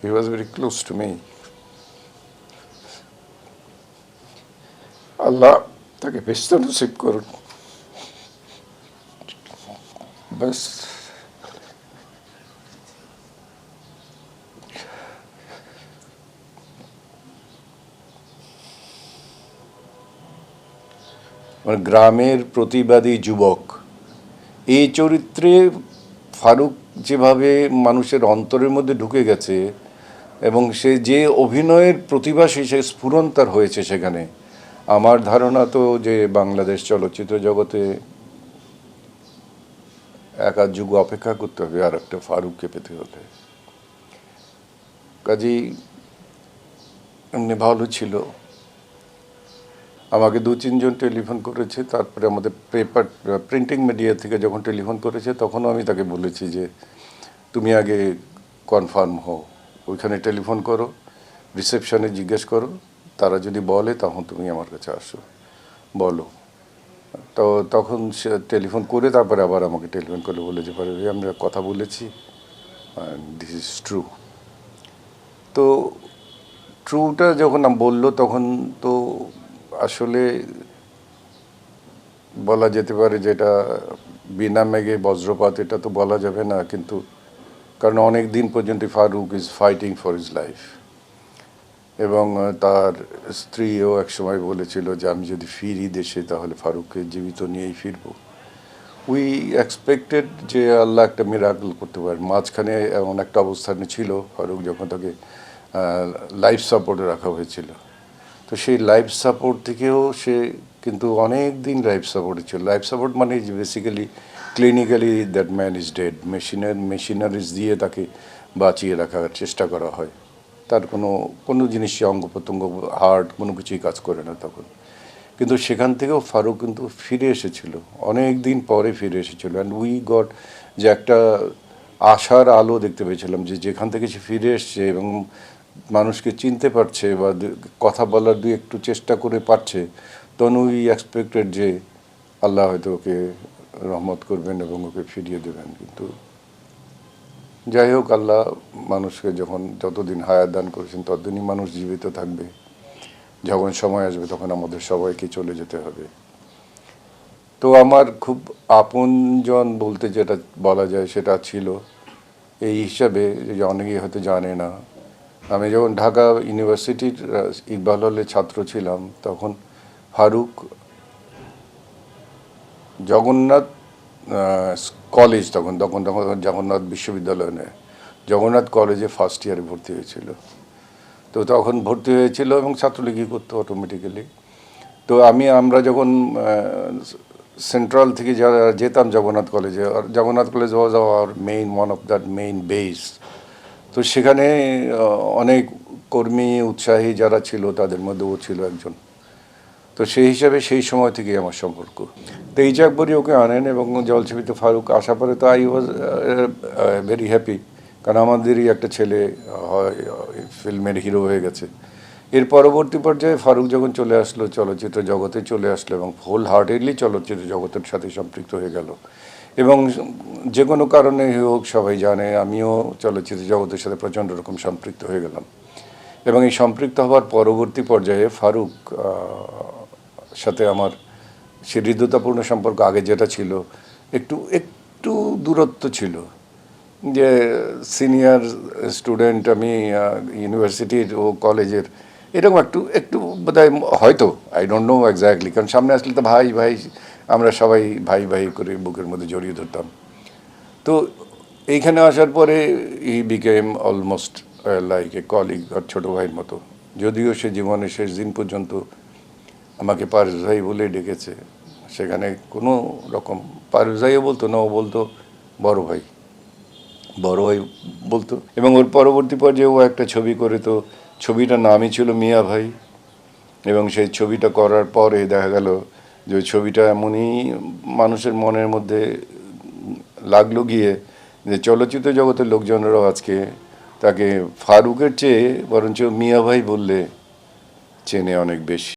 He was very close to me. আল্লাহ তাকে বেহেশত নসিব করুন। বাস গ্রামের প্রতিবাদী যুবক এই চরিত্রে ফারুক যেভাবে মানুষের অন্তরের মধ্যে ঢুকে গেছে এবং সে যে অভিনয়ের প্রতিভা সে স্ফুরণ তার হয়েছে সেখানে, আমার ধারণা তো যে বাংলাদেশ চলচ্চিত্র জগতে এক আধ যুগ অপেক্ষা করতে হবে আর একটা ফারুককে পেতে হলে। কাজেই এমনি ভালো ছিল। আমাকে 2-3 জন টেলিফোন করেছে, তারপরে আমাদের প্রিন্টিং মিডিয়া থেকে যখন টেলিফোন করেছে তখনও আমি তাকে বলেছি যে তুমি আগে কনফার্ম হও, ওইখানে টেলিফোন করো, রিসেপশনে জিজ্ঞেস করো, তারা যদি বলে তখন তুমি আমার কাছে আসো, বলো। তো তখন সে টেলিফোন করে তারপরে আবার আমাকে টেলিফোন করলে বলে যে পারে আমরা কথা বলেছি, দিস ইজ ট্রু। তো ট্রুটা যখন বললো তখন তো আসলে বলা যেতে পারে যে এটা বিনা মেঘে বজ্রপাত, এটা তো বলা যাবে না, কিন্তু কারণ অনেক দিন পর্যন্ত Farooq is fighting for his life এবং তার স্ত্রীও একসময় বলেছিল যে আমি যদি ফিরি দেশে তাহলে ফারুককে জীবিত নিয়েই ফিরবো। উই এক্সপেক্টেড যে আল্লাহ একটা মিরাকল করতে পারে। মাঝখানে এমন একটা অবস্থানে ছিল ফারুক যখন তাকে লাইফ সাপোর্টে রাখা হয়েছিল, তো সেই লাইফ সাপোর্ট থেকেও সে কিন্তু অনেক দিন লাইফ সাপোর্টে ছিল। লাইফ সাপোর্ট মানে basically clinically that man is dead, machineries দিয়ে তাকে বাঁচিয়ে রাখার চেষ্টা করা হয়। তার কোনো জিনিসই অঙ্গ প্রত্যঙ্গ, হার্ট, কোনো কিছুই কাজ করে না তখন। কিন্তু সেখান থেকেও ফারুক কিন্তু ফিরে এসেছিল, অনেক দিন পরে ফিরে এসেছিল। অ্যান্ড উই গট যে একটা আশার আলো দেখতে পেয়েছিলাম যে যেখান থেকে সে ফিরে এসছে এবং মানুষকে চিনতে পারছে বা কথা বলার একটু চেষ্টা করে পারছে, তখন উই এক্সপেক্টেড যে আল্লাহ হয়তো ওকে রহমত করবেন এবং ওকে ফিরিয়ে দেবেন। কিন্তু যাই হোক, আল্লাহ মানুষকে যতদিন হায়াত দান করেছেন ততদিনই মানুষ জীবিত থাকবে। যখন সময় আসবে তখন আমাদের সবাইকে চলে যেতে হবে। তো আমার খুব আপনজন বলতে যেটা বলা যায় সেটা ছিল এই হিসাবে, যে অনেকেই হয়তো জানে না, আমি যখন ঢাকা ইউনিভার্সিটির ইকবাল হলে ছাত্র ছিলাম তখন ফারুক জগন্নাথ কলেজ, তখন জগন্নাথ বিশ্ববিদ্যালয় নয়, জগন্নাথ কলেজে ফার্স্ট ইয়ারে ভর্তি হয়েছিল। তো তখন ভর্তি হয়েছিল এবং ছাত্রলীগই করতো অটোমেটিক্যালি। তো আমরা যখন সেন্ট্রাল থেকে যারা যেতাম জগন্নাথ কলেজে, আর Jagannath college was our one of that main base. তো সেখানে অনেক কর্মী উৎসাহী যারা ছিল তাদের মধ্যে ও ছিল একজন। তো সেই হিসাবে সেই সময় থেকেই আমার সম্পর্ক। তো এই আকবরী ওকে আনেন এবং জলছবিতে ফারুক আসা পরে তো আই ওয়াজ ভেরি হ্যাপি, কারণ আমাদেরই একটা ছেলে ফিল্মের হিরো হয়ে গেছে। এর পরবর্তী পর্যায়ে ফারুক যখন চলে আসলো চলচ্চিত্র জগতে চলে আসলো এবং হোল হার্টেডলি চলচ্চিত্র জগতের সাথে সম্পৃক্ত হয়ে গেল। এবং যে কোনো কারণে হোক, সবাই জানে আমিও চলচ্চিত্র জগতের সাথে প্রচণ্ড রকম সম্পৃক্ত হয়ে গেলাম। এবং এই সম্পৃক্ত হওয়ার পরবর্তী পর্যায়ে ফারুক সাথে আমার সে হৃদ্যতাপূর্ণ সম্পর্ক আগে যেটা ছিল একটু দূরত্ব ছিল, যে সিনিয়র স্টুডেন্ট আমি ইউনিভার্সিটির ও কলেজের, এরকম একটু বোধহয় হয়তো, আই ডোন্ট নো এক্স্যাক্টলি, কারণ সামনে আসলে তো ভাই ভাই আমরা সবাই ভাই ভাই করে বুকের মধ্যে জড়িয়ে ধরতাম। তো এইখানে আসার পরে I became almost like a colleague আর ছোটো ভাইয়ের মতো। যদিও সে জীবনের শেষ দিন পর্যন্ত আমাকে পারভেজ ভাই বলে ডেকেছে, সেখানে কোনো রকম পারভেজ ভাইও বলতো না, ও বলতো বড় ভাই বলতো। এবং ওর পরবর্তী পর্যায়ে ও একটা ছবি করে, তো ছবিটার নামই ছিল মিয়া ভাই। এবং সেই ছবিটা করার পরে দেখা গেল যে ওই ছবিটা এমনই মানুষের মনের মধ্যে লাগলো গিয়ে যে চলচ্চিত্র জগতের লোকজনেরাও আজকে তাকে ফারুকের চেয়ে বরঞ্চ মিয়া ভাই বললে চেনে অনেক বেশি।